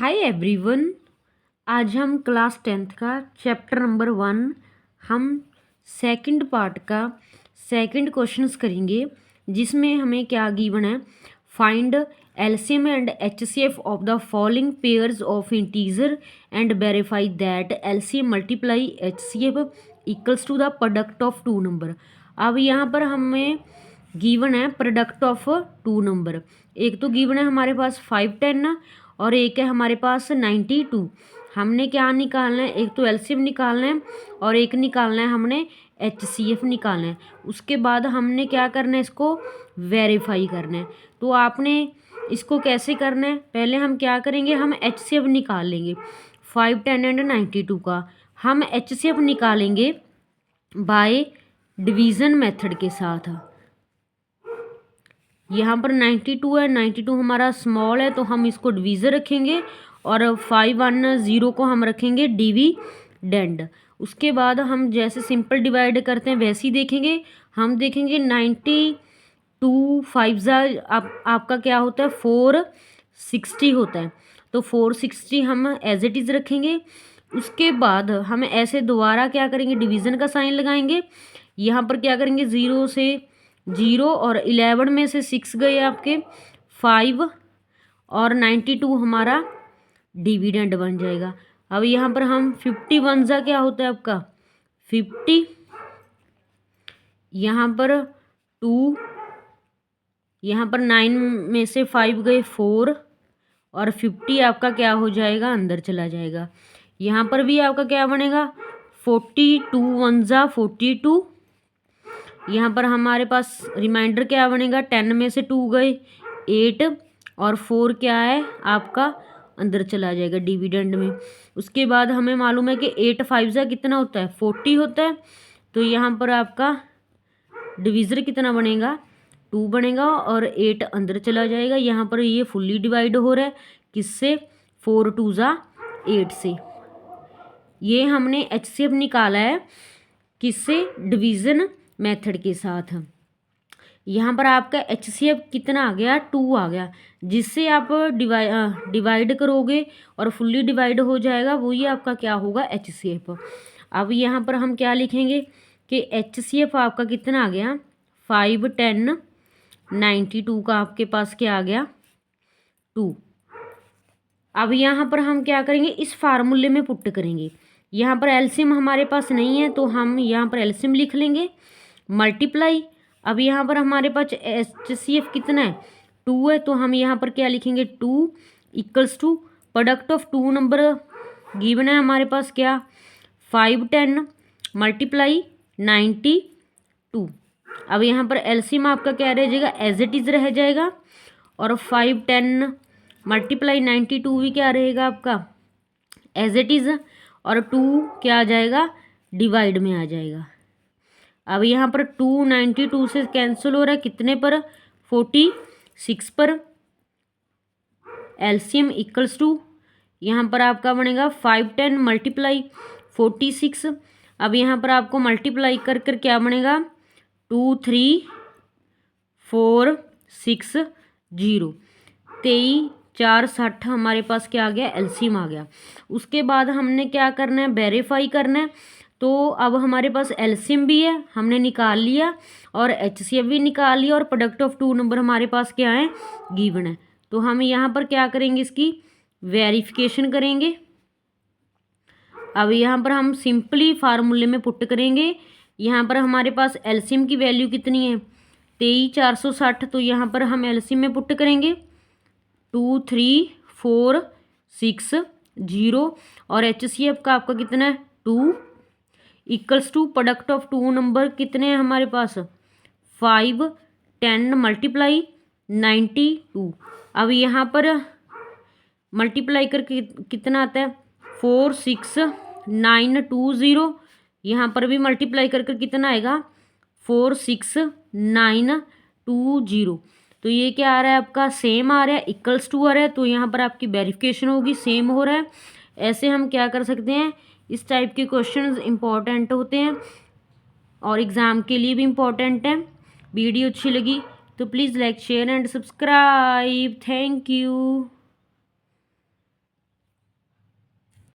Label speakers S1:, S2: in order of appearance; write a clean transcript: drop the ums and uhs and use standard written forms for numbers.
S1: Hi everyone. आज हम class 10th का चैप्टर नंबर 1 हम सेकंड पार्ट का सेकंड क्वेश्चंस करेंगे, जिसमें हमें क्या गिवन है। Find LCM and HCF of the following pairs of integer and verify that LCM multiply HCF equals to the product of two number. अब यहाँ पर हमें गिवन है प्रोडक्ट ऑफ टू नंबर। एक तो गिवन है हमारे पास 510 और एक है हमारे पास 92। हमने क्या निकालना है, एक तो एलसीएम निकालना है और एक निकालना है हमने एचसीएफ निकालना है। उसके बाद हमने क्या करना है, इसको वेरीफाई करना है। तो आपने इसको कैसे करना है, पहले हम क्या करेंगे, हम एचसीएफ निकाल लेंगे 510 एंड 92 का। हम एचसीएफ निकालेंगे बाय डिवीज़न मेथड के साथ। यहाँ पर 92 है, 92 हमारा स्मॉल है तो हम इसको डिवीज़र रखेंगे और 510 को हम रखेंगे डिविडेंड। उसके बाद हम जैसे सिंपल डिवाइड करते हैं वैसे ही देखेंगे। हम देखेंगे 92 5 आपका क्या होता है 460 होता है, तो 460 हम एज इट इज़ रखेंगे। उसके बाद हम ऐसे दोबारा क्या करेंगे, डिवीज़न का साइन लगाएंगे। यहाँ पर क्या करेंगे, 0 से 0 और 11 में से 6 गए आपके 5 और 92 हमारा डिविडेंड बन जाएगा। अब यहाँ पर हम 51 जा क्या होता है आपका 50, यहाँ पर 2, यहाँ पर 9 में से 5 गए 4 और 50 आपका क्या हो जाएगा, अंदर चला जाएगा। यहाँ पर भी आपका क्या बनेगा 42 1 जा 42। यहाँ पर हमारे पास रिमाइंडर क्या बनेगा, 10 में से 2 गए 8 और 4 क्या है आपका अंदर चला जाएगा डिविडेंड में। उसके बाद हमें मालूम है कि 8 5 जा कितना होता है 40 होता है, तो यहाँ पर आपका डिविज़र कितना बनेगा 2 बनेगा और 8 अंदर चला जाएगा। यहाँ पर ये फुल्ली डिवाइड हो रहा है किससे, 4 2 जा 8 से। ये हमने एचसीएफ निकाला है किससे, डिवीज़न मेथड के साथ। यहाँ पर आपका एचसीएफ कितना आ गया 2 आ गया, जिससे आप डिवाइड करोगे और फुल्ली डिवाइड हो जाएगा, वही आपका क्या होगा एचसीएफ। अब यहाँ पर हम क्या लिखेंगे कि एचसीएफ आपका कितना आ गया 5 10 92 का आपके पास क्या आ गया 2। अब यहाँ पर हम क्या करेंगे, इस फार्मूले में पुट करेंगे। यहाँ पर एलसीएम हमारे पास नहीं है तो हम यहाँ पर एलसीएम लिख लेंगे मल्टीप्लाई। अब यहाँ पर हमारे पास एचसीएफ कितना है 2 है, तो हम यहाँ पर क्या लिखेंगे 2 equals to product of two number given है हमारे पास क्या 5 10 मल्टीप्लाई 92। अब यहाँ पर एलसीएम आपका क्या रह जाएगा, एज इट इज़ रह जाएगा और 5 10 मल्टीप्लाई 92 भी क्या रहेगा आपका एज इट इज़, और 2 क्या आ जाएगा डिवाइड में आ जाएगा। अब यहाँ पर 2 92 से कैंसिल हो रहा है कितने पर 46 पर। एलसीएम इक्वल्स टू यहाँ पर आपका बनेगा 5 10 मल्टीप्लाई 46। अब यहाँ पर आपको मल्टीप्लाई कर कर क्या बनेगा 2 3 4 6 0 23 4 60 हमारे पास क्या आ गया एलसीएम आ गया। उसके बाद हमने क्या करना है, वेरीफाई करना है। तो अब हमारे पास एलसीएम भी है हमने निकाल लिया और एचसीएफ भी निकाल लिया और प्रोडक्ट ऑफ टू नंबर हमारे पास क्या है गिवन है। तो हम यहाँ पर क्या करेंगे, इसकी वेरिफिकेशन करेंगे। अब यहाँ पर हम सिंपली फार्मूले में पुट करेंगे। यहाँ पर हमारे पास एलसीएम की वैल्यू कितनी है 23 460, तो यहाँ पर हम एलसीएम में पुट करेंगे 2 3 4 6 0 और एचसीएफ का आपका कितना है 2 equals to product of two number कितने हैं हमारे पास 5 10 मल्टीप्लाई 92। अब यहाँ पर मल्टीप्लाई करके कितना आता है 4 6 9 2 0। यहाँ पर भी मल्टीप्लाई कर कितना आएगा 4 6 9 2 0। तो ये क्या आ रहा है आपका सेम आ रहा है, इक्वल्स टू आ रहा है, तो यहाँ पर आपकी वेरिफिकेशन होगी सेम हो रहा है। ऐसे हम क्या कर सकते हैं, इस टाइप के क्वेश्चंस इंपॉर्टेंट होते हैं और एग्ज़ाम के लिए भी इम्पॉर्टेंट है। वीडियो अच्छी लगी तो please like share and subscribe. Thank you.